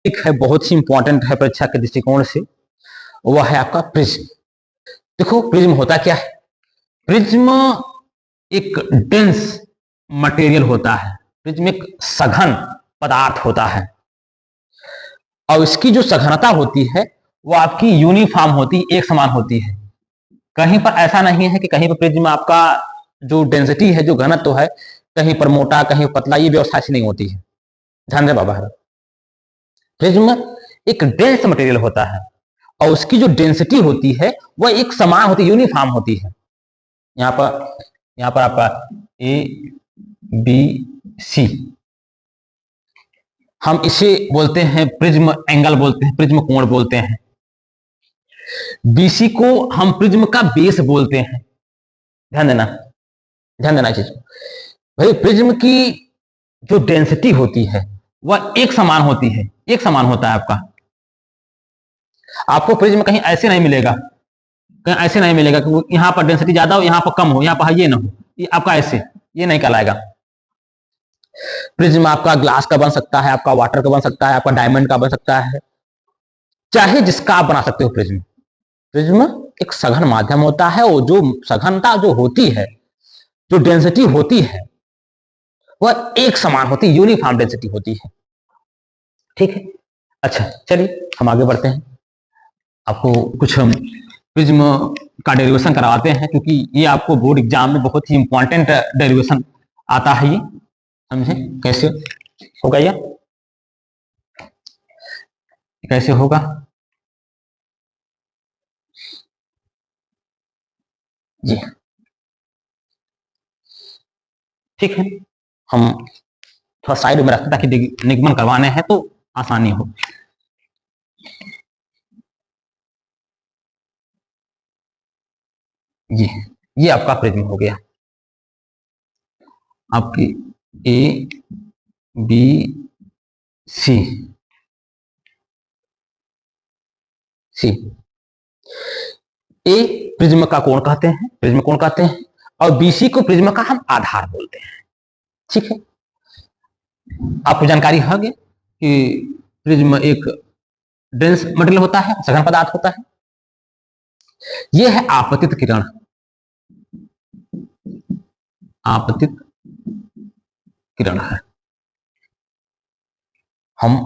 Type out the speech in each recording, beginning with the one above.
एक है बहुत ही इंपॉर्टेंट है परीक्षा के दृष्टिकोण से, वह है आपका प्रिज्म। देखो प्रिज्म होता क्या है। प्रिज्म एक डेंस मटेरियल होता है, प्रिज्म एक सघन पदार्थ होता है और इसकी जो सघनता होती है वो आपकी यूनिफॉर्म होती, एक समान होती है। कहीं पर ऐसा नहीं है कि कहीं पर प्रिज्म आपका जो डेंसिटी है, जो घनत्व है, कहीं पर मोटा कहीं पर पतला, ये व्यवस्था ऐसी नहीं होती है। ध्यान दे बाबा, प्रिज्म एक डेंस मटेरियल होता है और उसकी जो डेंसिटी होती है वह एक समान होती है, यूनिफॉर्म होती है। यहाँ पर आपका ए बी सी, हम इसे बोलते हैं प्रिज्म एंगल बोलते हैं, प्रिज्म कोण बोलते हैं। बीसी को हम प्रिज्म का बेस बोलते हैं। ध्यान देना, ध्यान देना चीज भाई, प्रिज्म की जो डेंसिटी होती है वह एक समान होती है, एक समान होता है आपका। आपको प्रिज्म कहीं ऐसे नहीं मिलेगा, कहीं ऐसे नहीं मिलेगा कि यहां पर डेंसिटी ज्यादा हो, यहां पर कम हो, यहां पर ये ना हो, ये आपका ऐसे ये नहीं कहलाएगा। प्रिज्म आपका ग्लास का बन सकता है, आपका वाटर का बन सकता है, आपका डायमंड का बन सकता है, चाहे जिसका आप बना सकते हो प्रिज्म। प्रिज्म एक सघन माध्यम होता है और जो सघनता जो होती है, जो डेंसिटी होती है वह एक समान होती है, यूनिफॉर्म डेंसिटी होती है। ठीक है, अच्छा चलिए हम आगे बढ़ते हैं। आपको कुछ हम प्रिज्म का डेरिवेशन करवाते हैं, क्योंकि ये आपको बोर्ड एग्जाम में बहुत ही इंपॉर्टेंट डेरिवेशन आता है। ये समझे कैसे होगा, ये कैसे होगा। जी ठीक है, हम थोड़ा साइड में रखते ताकि निगमन करवाने हैं तो आसानी हो। ये आपका प्रिज्म हो गया, आपकी A B C C. A prism का कोण कहते हैं, प्रिज्म कोण कहते हैं, और बीसी को प्रिज्म का हम आधार बोलते हैं। ठीक है, आपको जानकारी है कि प्रिज्म एक डेंस मटेरियल होता है, सघन पदार्थ होता है। यह है आपतित किरण, आपतित किरण है। हम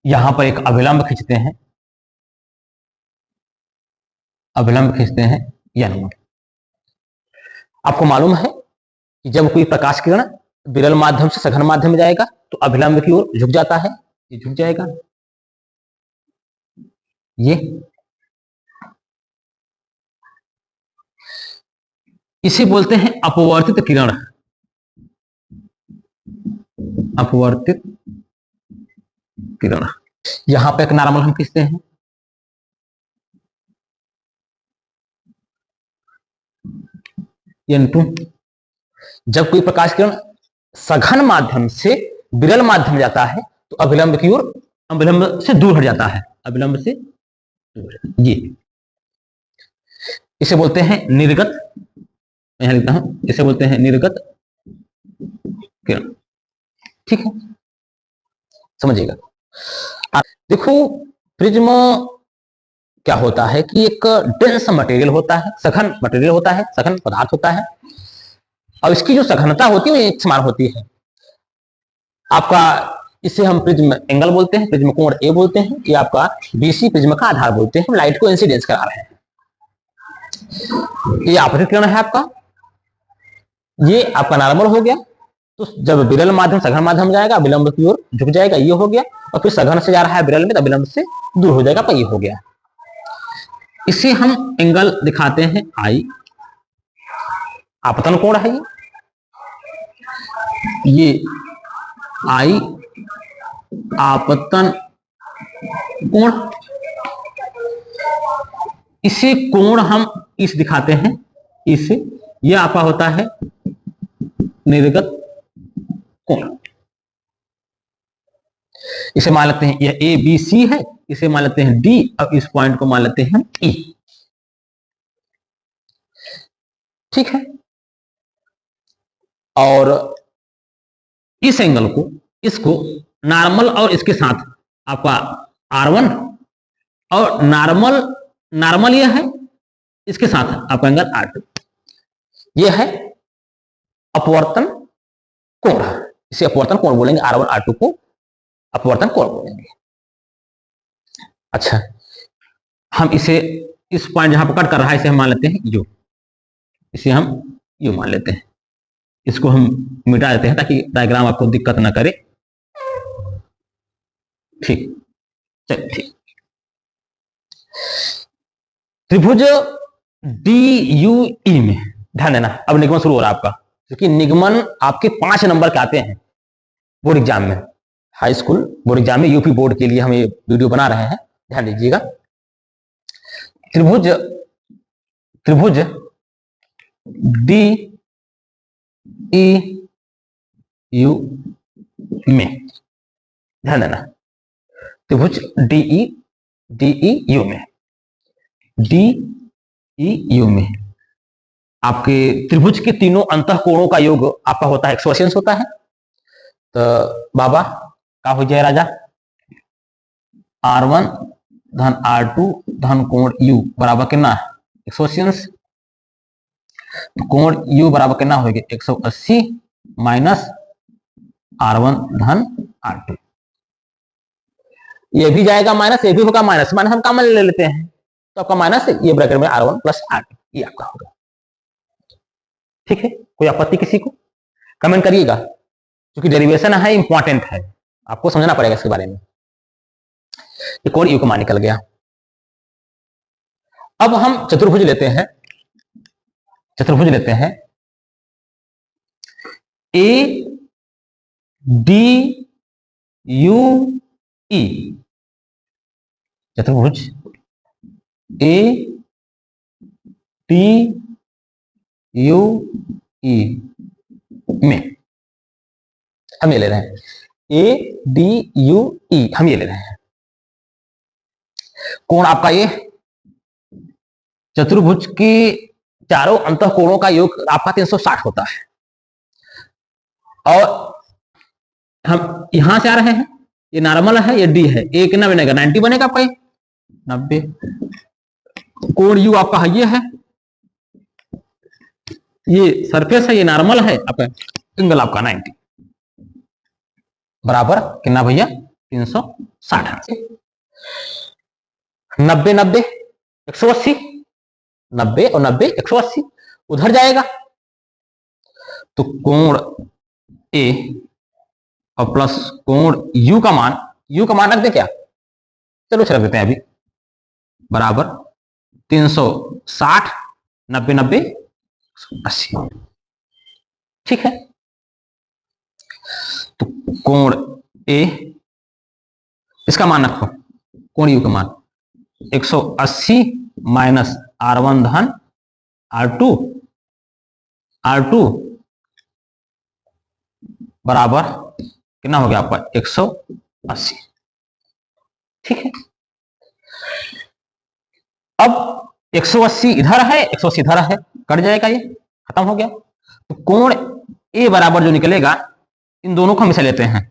यहां पर एक अभिलंब खींचते हैं, अभिलंब खींचते हैं N1। आपको मालूम है कि जब कोई प्रकाश किरण विरल माध्यम से सघन माध्यम में जाएगा तो अभिलंब की ओर झुक जाता है, ये झुक जाएगा। ये इसे बोलते हैं अपवर्तित किरण, अपवर्तित किरण। यहां पर एक नॉर्मल हम खींचते हैं, N2। जब कोई प्रकाश किरण सघन माध्यम से विरल माध्यम जाता है तो अभिलंब की ओर, अभिलंब से दूर हट जाता है, अभिलंब से दूर। ये इसे बोलते हैं निर्गत, यहां लिखता हूं, इसे बोलते हैं निर्गत किरण। ठीक है, समझिएगा। देखो प्रिज्म क्या होता है कि एक डेंस मटेरियल होता है, सघन मटेरियल होता है, सघन पदार्थ होता है और इसकी जो सघनता होती है वो एक समान होती है। आपका इसे हम प्रिज्म एंगल बोलते हैं, प्रिज्म कोण ए बोलते हैं, ये आपका बीसी प्रिज्म का आधार बोलते हैं। हम लाइट को इंसिडेंस करा रहे हैं। ये आपतित किरण है आपका, ये आपका नॉर्मल हो गया। तो जब विरल माध्यम सघन माध्यम जाएगा विलंब की ओर झुक जाएगा, ये हो गया। और फिर सघन से जा रहा है विरल में तो विलंब से दूर हो जाएगा, तो ये हो गया। इसे हम एंगल दिखाते हैं आई, आपतन कोण है ये आई आपतन कोण। इसे कोण हम इस दिखाते हैं, इसे, यह आपका होता है निर्गत कोण। इसे मान लेते हैं यह ए बी सी है, इसे मान लेते हैं डी और इस पॉइंट को मान लेते हैं ई। ठीक है, और इस एंगल को, इसको नॉर्मल और इसके साथ आपका R1 और नॉर्मल ये है, इसके साथ आपका एंगल R2। ये है अपवर्तन कोण, इसे अपवर्तन कोण बोलेंगे, R1 R2 को अपवर्तन कोण बोलेंगे। अच्छा, हम इसे इस पॉइंट जहां पर कट कर रहा है इसे हम मान लेते हैं U, इसे हम U मान लेते हैं। इसको हम मिटा देते हैं ताकि डायग्राम आपको दिक्कत ना करे। ठीक, चलिए ठीक। त्रिभुज DUE में ध्यान देना, अब निगमन शुरू हो रहा है आपका, क्योंकि निगमन आपके 5 नंबर के आते हैं बोर्ड एग्जाम में, हाई स्कूल बोर्ड एग्जाम में, यूपी बोर्ड के लिए हम ये वीडियो बना रहे हैं, ध्यान दीजिएगा। त्रिभुज DEU में ध्यान देना, त्रिभुज DEU में आपके त्रिभुज के तीनों अंतःकोणों का योग आपका होता है 180 होता है। तो बाबा का हो जाए राजा, R1 धन R2 धन कोण U बराबर कितना 180, तो कोण U बराबर कितना होगा 180 माइनस R1 धन R2। ये भी जाएगा माइनस, ये भी होगा माइनस, माइनस हम कॉमन ले लेते हैं, तो आपका माइनस ये ब्रैकेट में R1 प्लस R2 ये आपका होगा। ठीक है, कोई आपत्ति किसी को? कमेंट करिएगा, क्योंकि डेरिवेशन है, इंपॉर्टेंट है, आपको समझना पड़ेगा इसके बारे में। एक और U का मान निकल गया। अब हम चतुर्भुज लेते हैं, ADUE, चतुर्भुज ADUE में हम ये ले रहे हैं, ADUE हम ये ले रहे हैं। कोण आपका ये चतुर्भुज के चारों अंतःकोणों का योग आपका 360 होता है, और हम यहां से आ रहे हैं, ये नॉर्मल है, ये D है, एक ना बनेगा 90 बनेगा आपका 90। कोण U आपका ये है, ये सरफेस है, ये नॉर्मल है आपका, एंगल आपका 90 बराबर कितना भैया 360। 90 90 180, 90 और 90 180 उधर जाएगा, तो कोण A और प्लस कोण U का मान रख दे क्या, चलो रख देते हैं अभी, बराबर 360 90 90 80। ठीक है, तो कोण A इसका मान रखो, कोण U का मान 180 माइनस R1 धन R2 बराबर कितना हो गया आपका 180। ठीक है, अब 180 इधर है, 180 इधर है, कट जाएगा, ये खत्म हो गया। तो कोण A बराबर जो निकलेगा, इन दोनों को हम इसे लेते हैं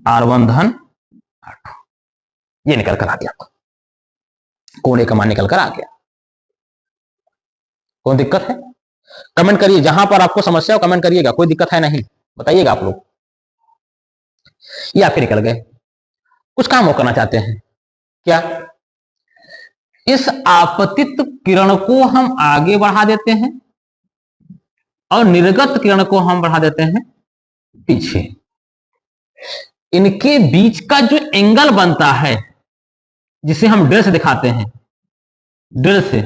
R1 धन R2, ये निकल कर आ गया, कोण A का मान निकल कर आ गया। कोई दिक्कत है? कमेंट करिए, जहां पर आपको समस्या हो कमेंट करिएगा, कोई दिक्कत है नहीं, बताइएगा आप लोग। ये आपके निकल गए। कुछ काम वो करना चाहते हैं क्या, इस आपतित किरण को हम आगे बढ़ा देते हैं और निर्गत किरण को हम बढ़ा देते हैं पीछे। इनके बीच का जो एंगल बनता है, जिसे हम डेल से दिखाते हैं, डेल से,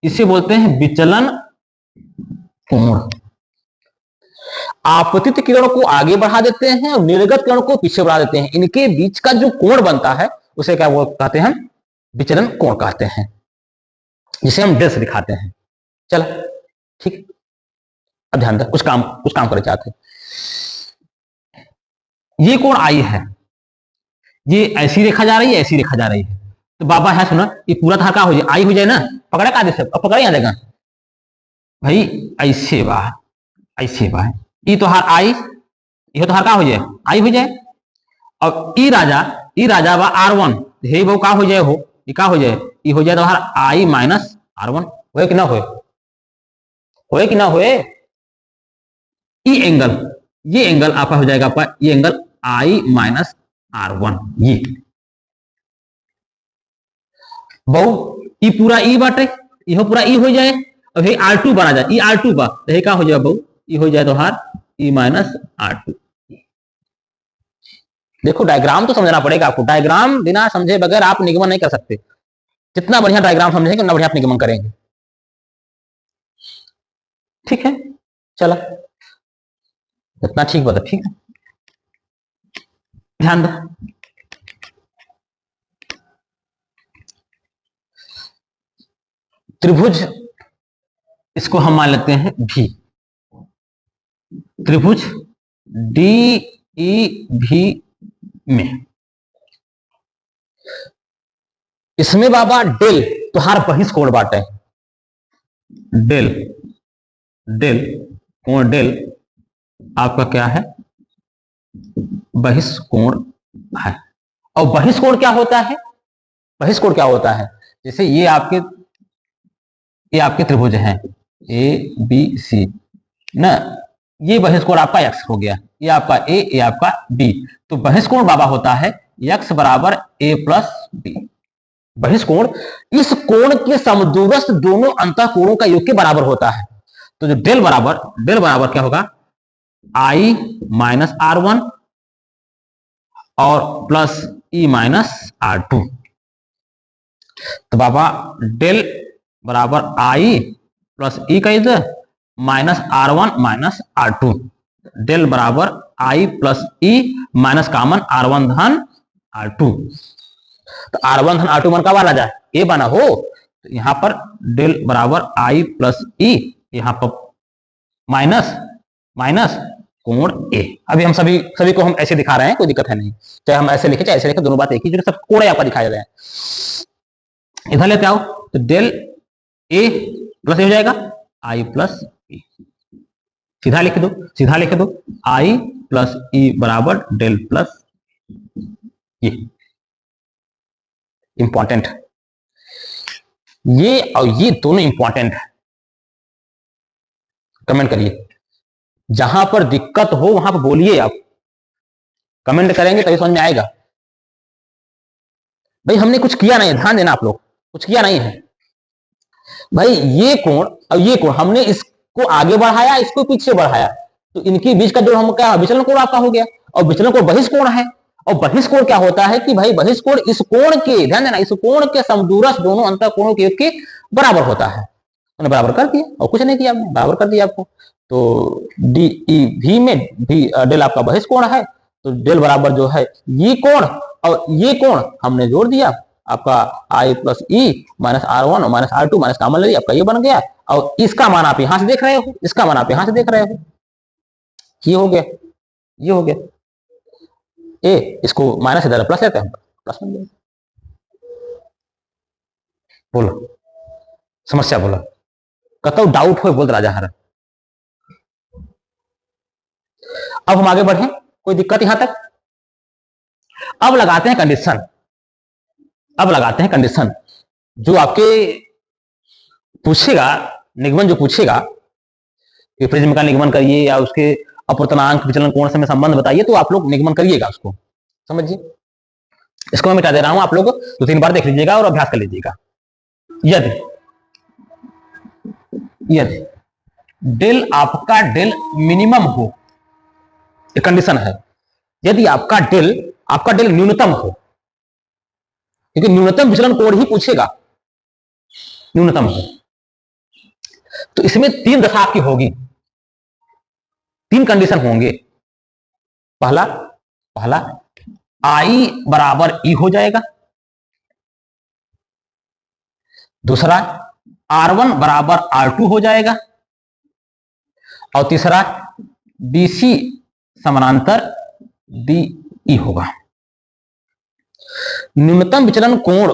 इसे बोलते हैं विचलन कोण। आपतित किरण को आगे बढ़ा देते हैं और निर्गत किरण को पीछे बढ़ा देते हैं, इनके बीच का जो कोण बनता है उसे क्या वो कहते हैं, विचलन कोण कहते हैं, जिसे हम डेल से दिखाते हैं। चलो ठीक, अब ध्यान दे, कुछ काम करना चाहते हैं। ये कोण आई है, ये ऐसी रेखा जा रही है, ऐसी रेखा जा रही है, तो बाबा है सुना, ये पूरा धार का हो जाए, आई हो जाए ना, पकड़ा का से, अब पकड़ा आ जाएगा भाई, ऐसे बा ये तो हार आई, ये तो हार का हो जाए, आई हो जाए, अब ई राजा बा R1, हे वो का हो जाए हो, ये का हो जाए, ये हो जाए तो I माइनस R1, होए कि ना होए, होए कि ना होए। ई एंगल, ये एंगल आपका हो जाएगा आपका, ये एंगल I माइनस R1, ये बहु ई पूरा ई बाटे, इहो पूरा ई हो जाए, अब हे R2 बना जाए, ई R2 बा तो हे का हो जाए बहु, ई हो जाए तो ई माइनस R2। देखो डायग्राम तो समझना पड़ेगा आपको, डायग्राम बिना समझे बगैर आप निगमन नहीं कर सकते। जितना बढ़िया डायग्राम समझेंगे उतना बढ़िया आप निगमन करेंगे। ठीक है, चला इतना ठीक बता, ठीक है, ध्यान दो। त्रिभुज, इसको हम मान लेते हैं भी, त्रिभुज डी ई भी में, इसमें बाबा डेल तुहार बहिष्कोण बाटे, डेल डेल कोण डेल आपका क्या है, बहिष्कोण है। और बहिष्कोण क्या होता है, बहिष्कोण क्या होता है, जैसे ये आपके त्रिभुज हैं ए बी सी ना, ये बहिष्कोण आपका x हो गया, ये आपका a, ये आपका b, तो बहिष्कोण बाबा होता है x बराबर a प्लस b। बहिष्कोण इस कोण के समदूरस्थ दोनों अंतःकोणों का योग के बराबर होता है। तो जो डेल बराबर क्या होगा, I माइनस R1 और प्लस E माइनस R2। तो बाबा डेल बराबर I प्लस E का इधर minus R1 minus R2, del बराबर I plus E minus common R1 धन R2। तो R1 धन R2 मन का वाला जाए ए बना हो, तो यहां पर डेल बराबर I प्लस E, यहां पर माइनस माइनस कोण ए। अभी हम सभी को हम ऐसे दिखा रहे हैं, कोई दिक्कत है नहीं, चाहे हम ऐसे लिखे चाहे ऐसे लिखे, दोनों बात एक ही, जो सब कोण यहाँ पर दिखाए रहे हैं। इधर लेते आओ तो डेल ए प्लस ए हो जाएगा I प्लस ई, सीधा लिख दो I प्लस ई बराबर डेल प्लस, ये इंपॉर्टेंट, ये और ये दोनों इंपॉर्टेंट है। कमेंट करिए, जहां पर दिक्कत हो वहां पर बोलिए, आप कमेंट करेंगे तभी समझ में आएगा। भाई हमने कुछ किया नहीं, ध्यान देना आप लोग, कुछ किया नहीं है भाई। ये कोण और ये कोण हमने इसको आगे बढ़ाया, इसको पीछे बढ़ाया, तो इनके बीच का जो हम क्या विचलन कोण आपका हो गया, और विचलन कोण बहिष्कोण है। और बहिष्कोण क्या होता है कि भाई बहिष्कोण इस कोण के, ध्यान देना, इस कोण के समदूरस्थ दोनों अंतःकोणों के योग के बराबर होता है। उन्हें बराबर कर दिया और कुछ नहीं किया, आपने बराबर कर दिया आपको। तो डी ई भी में भी डेल आपका बहिष्कोण है, तो डेल बराबर जो है ये कोण और ये कोण हमने जोड़ दिया, आपका I plus E minus R1 और माइनस R2 माइनस कॉमन ले लिया, आपका ये बन गया। और इसका मान आप यहां से देख रहे हो, इसका मान आप यहां से देख रहे हो, ये हो गया, ये हो गया ए, इसको माइनस इधर प्लस लेते हैं, प्लस बन गया। बोलो समस्या, बोलो कतो डाउट हो बोल राजा हर। अब हम आगे बढ़े, कोई दिक्कत यहां तक। अब लगाते हैं कंडीशन, अब लगाते हैं कंडीशन, जो आपके पूछेगा निगमन, जो पूछेगा कि प्रिज्म का निगमन करिए या उसके अपवर्तनांक विचलन कोण से संबंध बताइए, तो आप लोग निगमन करिएगा उसको, समझिए। इसको मैं मिटा दे रहा हूं, आप लोग 2-3 बार देख लीजिएगा और अभ्यास कर लीजिएगा। यदि यदि डेल आपका डेल मिनिमम हो, एक कंडीशन है, यदि आपका डेल न्यूनतम हो, क्योंकि न्यूनतम विचलन कोण ही पूछेगा, न्यूनतम हो, तो इसमें 3 दशा आपकी होगी, 3 कंडीशन होंगे। पहला I बराबर E हो जाएगा, दूसरा R1 बराबर R2 हो जाएगा, और तीसरा BC समानांतर DE होगा। न्यूनतम विचलन कोण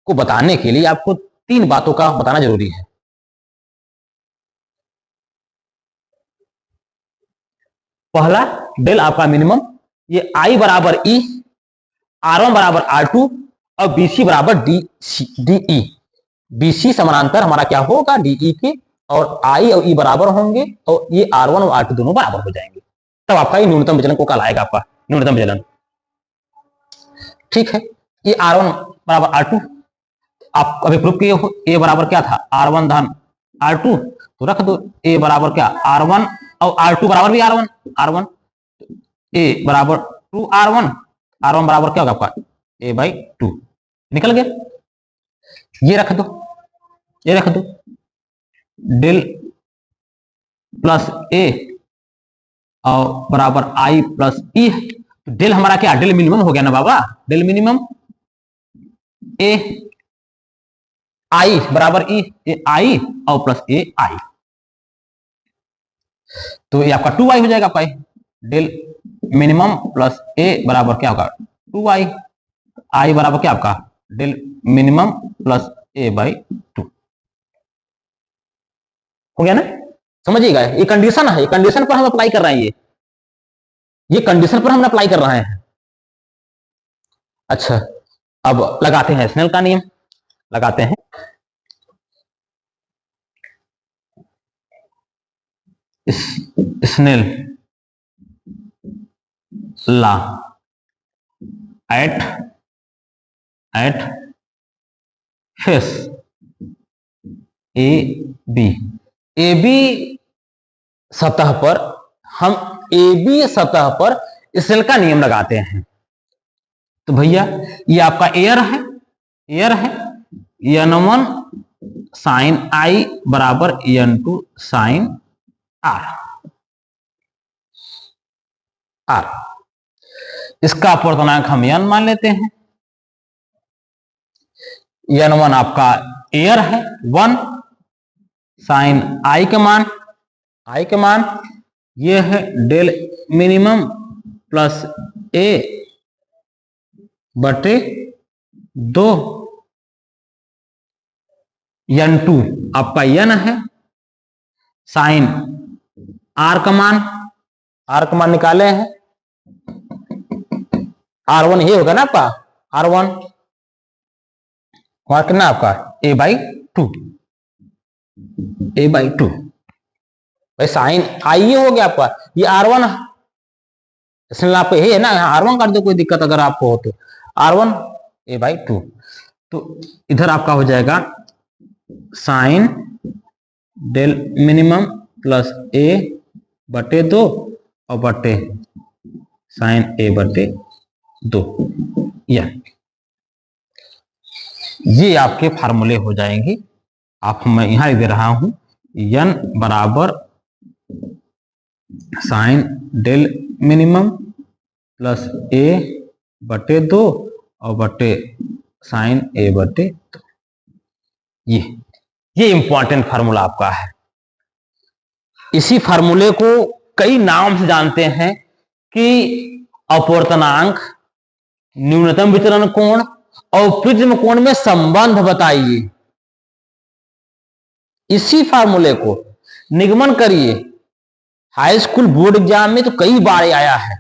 को बताने के लिए आपको 3 बातों का बताना जरूरी है। पहला डेल आपका मिनिमम, ये I बराबर E, R1 बराबर R2 और BC बराबर DE। BC समानांतर हमारा क्या होगा DE के, और I और E बराबर होंगे और ये R1 और R2 दोनों बराबर हो जाएंगे, तब आपका ये न्यूनतम विचलन को कहलाएगा आपका न्यूनतम विचलन। ठीक है, ये R1 बराबर R2 आप अभी प्रूफ किए हो, A बराबर क्या था R1 धन R2, तो रख दो A बराबर क्या R1 और R2 बराबर भी R1, A बराबर 2R1, R1 बराबर क्या होगा आपका A/2, निकल गया। ये रख दो डेल प्लस A और बराबर I प्लस E। तो डेल हमारा क्या डेल मिनिमम हो गया ना बाबा, डेल मिनिमम A I बराबर E, I और प्लस A I, तो ये आपका 2I हो जाएगा आपका डेल मिनिमम प्लस A बराबर क्या होगा 2I, I बराबर क्या आपका डेल मिनिमम प्लस A/2 हो गया ना। समझिएगा, ये कंडीशन है, ये कंडीशन पर हम अप्लाई कर रहे हैं, ये कंडीशन पर हम अप्लाई कर रहे हैं। अच्छा, अब लगाते हैं स्नेल का नियम, लगाते हैं Snell law at face A B सतह पर हम AB सतह पर स्नेल का नियम लगाते हैं। तो भैया ये आपका एयर है N1 साइन I बराबर N2 साइन R। इसका अपवर्तनांक हम N मान लेते हैं। N1 आपका एयर है 1 साइन I के मान ये है डेल मिनिमम प्लस A बटे 2, N2 आपका N है, साइन R का मान निकाले हैं, R1 ये होगा ना आपका R1 और कितना आपका A/2 भाई, साइन I ये हो गया आपका, ये R1 इसलिए आपको यही है ना, यहाँ R1 कर दो, कोई दिक्कत अगर आपको हो तो R1 A/2। तो इधर आपका हो जाएगा sine del minimum plus A बटे 2 और बटे साइन A/2। ये आपके फार्मूले हो जाएंगे। आप मैं यहां दे रहा हूं N बराबर sine del minimum plus A बटे 2 और बटे साइन A/2। ये इंपॉर्टेंट फार्मूला आपका है। इसी फार्मूले को कई नाम से जानते हैं कि अपवर्तनांक, न्यूनतम विचलन कोण और प्रिज्म कोण में संबंध बताइए। इसी फार्मूले को निगमन करिए, हाई स्कूल बोर्ड एग्जाम में तो कई बार आया है,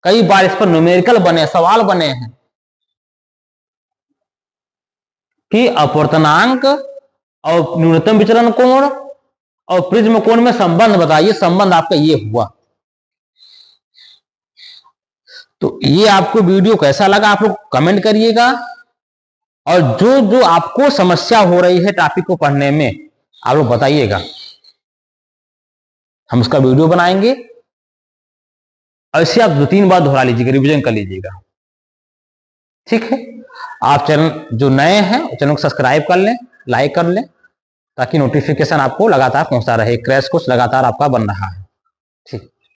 कई बार इस पर न्यूमेरिकल बने, सवाल बने हैं कि अपवर्तनांक और न्यूनतम विचलन कोण और प्रिज्म कोण में संबंध बताइए। संबंध आपका ये हुआ। तो ये आपको वीडियो कैसा लगा आप लोग कमेंट करिएगा, और जो जो आपको समस्या हो रही है टॉपिक को पढ़ने में आप लोग बताइएगा, हम उसका वीडियो बनाएंगे। ऐसे आप 2-3 बार दोहरा लीजिएगा, रिवीजन कर लीजिएगा, ठीक है। आप चैनल जो नए हैं चैनल को सब्सक्राइब कर लें, लाइक कर लें, ताकि नोटिफिकेशन आपको लगातार पहुंचता रहे। क्रैश कोर्स लगातार आपका बन रहा है।